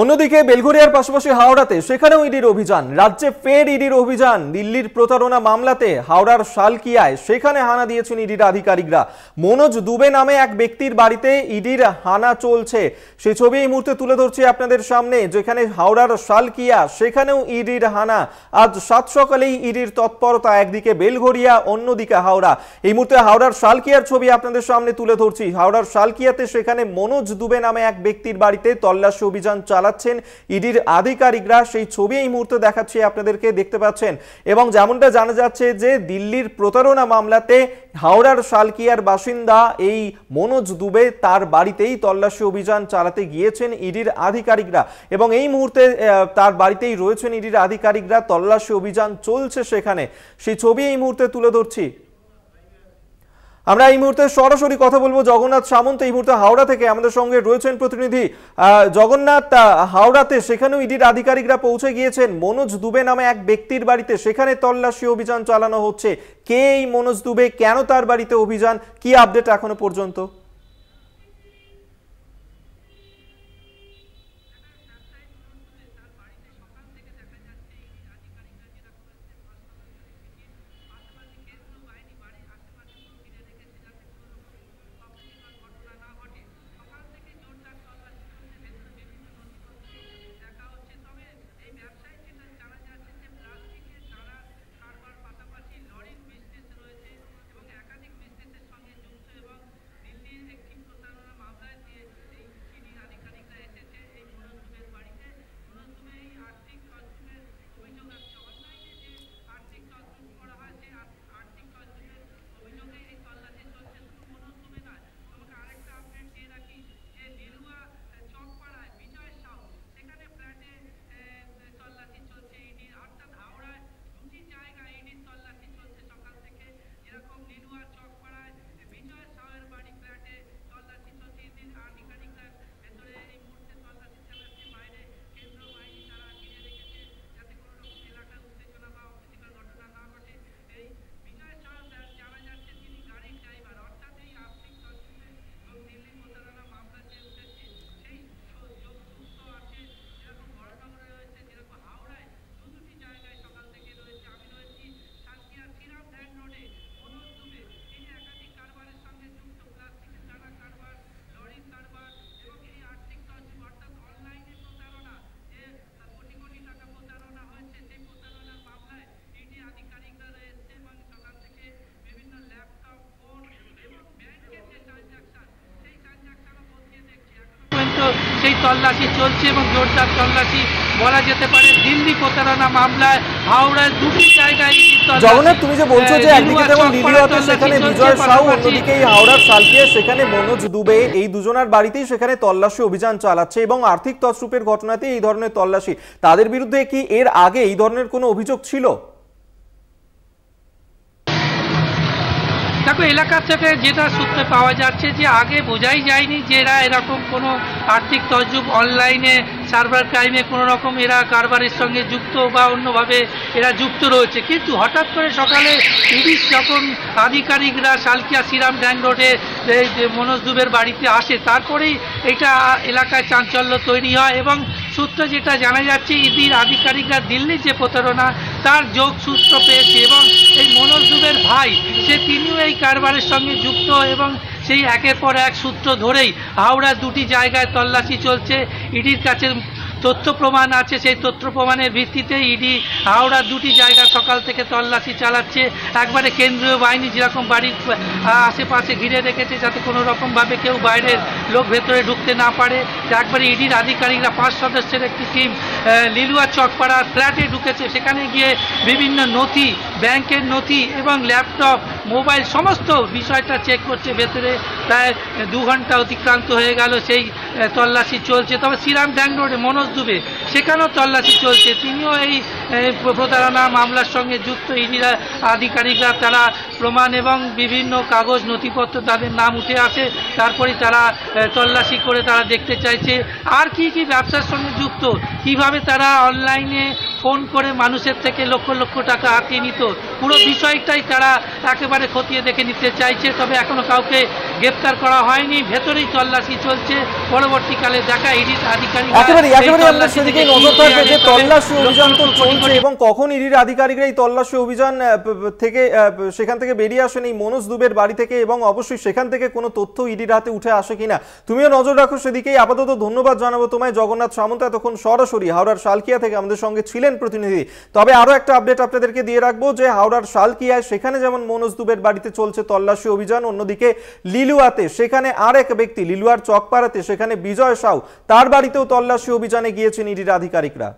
অন্যদিকে বেলঘরিয়ার পাশাপাশি হাওড়াতে সেখানেও ইডির অভিযান। রাজ্যে ফের ইডির অভিযান। দিল্লির প্রতারণা মামলাতে হাওড়ার শালকিয়ায় সেখানে হানা দিয়েছেন ইডির আধিকারিকরা। মনোজ দুবে নামে এক ব্যক্তির বাড়িতে ইডির হানা চলছে, সেই ছবি এই মুহূর্তে তুলে ধরছি আপনাদের সামনে। যেখানে হাওড়ার শালকিয়া সেখানেও ইডির হানা। আজ সাত সকালেই ইডির তৎপরতা, একদিকে বেলঘরিয়া অন্যদিকে হাওড়া। এই মুহূর্তে হাওড়ার শালকিয়ার ছবি আপনাদের সামনে তুলে ধরছি। হাওড়ার শালকিয়াতে সেখানে মনোজ দুবে নামে এক ব্যক্তির বাড়িতে তল্লাশি অভিযান চালাচ্ছেন ইডির আধিকারিকরা। সেই ছবি এই মুহূর্তে দেখাচ্ছি আপনাদেরকে, দেখতে পাচ্ছেন। এবং যেমনটা জানা যাচ্ছে যে দিল্লির প্রতারণা মামলাতে হাওড়ার শালকিয়ার বাসিন্দা এই মনোজ দুবে, তার বাড়িতেই তল্লাশি অভিযান চালাতে গিয়েছেন ইডির আধিকারিকরা এবং এই মুহূর্তে তার বাড়িতেই রয়েছেন ইডির আধিকারিকরা। তল্লাশি অভিযান চলছে সেখানে, সেই ছবি এই মুহূর্তে তুলে ধরছি। আমরা এই মুহূর্তে সরাসরি কথা বলবো জগন্নাথ সামন্ত। এই মুহূর্তে হাওড়া থেকে আমাদের সঙ্গে রয়েছেন প্রতিনিধি জগন্নাথ। হাওড়াতে সেখানেও ইডির আধিকারিকরা পৌঁছে গিয়েছেন মনোজ দুবে নামে এক ব্যক্তির বাড়িতে, সেখানে তল্লাশি অভিযান চালানো হচ্ছে। কে এই মনোজ দুবে, কেন তার বাড়িতে অভিযান, কি আপডেট এখনো পর্যন্ত? সেই তল্লাশি চলছে এবং জোরদার তল্লাশি বলা যেতে পারে। দিল্লি প্রতারণা মামলায় হাওড়ায় দুটি জায়গায়। জগন্নাথ, তুমি যে বলছো যে একদিকে যেমন লিলুয়াতে সেখানে বিজয় সাউ, অন্যদিকে এই হাওড়ার শালকিয়া সেখানে মনোজ দুবে, এই দুজনের বাড়িতেই সেখানে তল্লাশি অভিযান চালাচ্ছে এবং আর্থিক তছরূপের ঘটনাতে এই ধরনের তল্লাশি। তাদের বিরুদ্ধে কি এর আগে এই ধরনের কোনো অভিযোগ ছিল? দেখো, এলাকা থেকে যেটা সূত্রে পাওয়া যাচ্ছে যে আগে বোঝাই যায়নি যে এরা এরকম কোনো আর্থিক তছরূপ, অনলাইনে সার্ভার ক্রাইমে কোনো রকম এরা কারবারের সঙ্গে যুক্ত বা অন্যভাবে এরা যুক্ত রয়েছে। কিন্তু হঠাৎ করে সকালে ইডির যখন আধিকারিকরা শালকিয়া শ্রীরাম ড্যাং রোডে মনোজ দুবের বাড়িতে আসে, তারপরেই এটা এলাকায় চাঞ্চল্য তৈরি হয় এবং সূত্রে যেটা জানা যাচ্ছে ইডির আধিকারিকরা দিল্লির যে প্রতারণা তার যোগ সূত্র পেয়েছে এবং এই মনোজ দুবের ভাই তিনিও এই কারবারের সঙ্গে যুক্ত এবং সেই একের পর এক সূত্র ধরেই হাওড়ার দুটি জায়গায় তল্লাশি চলছে। ইডির কাছে তথ্য প্রমাণ আছে, সেই তথ্য প্রমাণের ভিত্তিতে ইডি হাওড়ার দুটি জায়গা সকাল থেকে তল্লাশি চালাচ্ছে। একবারে কেন্দ্রীয় বাহিনী যেরকম বাড়ির আশেপাশে ঘিরে রেখেছে যাতে কোনো রকমভাবে কেউ বাইরের লোক ভেতরে ঢুকতে না পারে, একবারে ইডির আধিকারিকরা 5 সদস্যের একটি টিম লিলুয়া চকপাড়ার ফ্ল্যাটে ঢুকেছে। সেখানে গিয়ে বিভিন্ন নথি, ব্যাংকের নথি এবং ল্যাপটপ, মোবাইল সমস্ত বিষয়টা চেক করছে। ভেতরে প্রায় 2 ঘন্টা অতিক্রান্ত হয়ে গেল, সেই তল্লাশি চলছে। তবে শ্রীরাম ড্যাং রোডে মনোজ দুবে সেখানেও তল্লাশি চলছে, তিনিও এই প্রতারণা মামলার সঙ্গে যুক্ত। ইডিরা আধিকারিকরা তারা প্রমাণ এবং বিভিন্ন কাগজ নথিপত্র তাদের নাম উঠে আসে, তারপরে তারা তল্লাশি করে তারা দেখতে চাইছে আর কি কি ব্যবসার সঙ্গে যুক্ত, কিভাবে তারা অনলাইনে ফোন করে মানুষের থেকে লক্ষ লক্ষ টাকা হাতিয়ে নিত পুরো বিষয়টাই তারা একেবারে খতিয়ে দেখে নিতে চাইছে। তবে এখনো কাউকে গ্রেপ্তার করা হয়নি, ভেতরেই তল্লাশি চলছে। পরবর্তীকালে দেখা ইডির আধিকারিকরা আমরা সেদিকে নজর থাকবে যে তল্লাশি অভিযান তো চলছে এবং কখন ইডির আধিকারিকরা এই তল্লাশি অভিযান থেকে সেখান থেকে বেরিয়ে আসেন এই মনোজ দুবের বাড়ি থেকে, এবং অবশ্যই সেখান থেকে কোনো তথ্য ইডির হাতে উঠে আসে কিনা তুমিও নজর রাখো সেদিকেই। আপাতত ধন্যবাদ জানাবো তোমায় জগন্নাথ সামন্ত, এতক্ষণ সরাসরি হাওড়ার শালকিয়া থেকে আমাদের সঙ্গে ছিলেন প্রতিনিধি। তবে আরো একটা আপডেট আপনাদেরকে দিয়ে রাখবো যে হাওড়ার শালকিয়ায় সেখানে যেমন মনোজ দুবের বাড়িতে চলছে তল্লাশি অভিযান, অন্যদিকে লিলুয়াতে সেখানে আর এক ব্যক্তি লিলুয়ার চকপাড়াতে সেখানে বিজয় সাউ তার বাড়িতেও তল্লাশি অভিযানে গিয়েছেন ইডির আধিকারিকরা।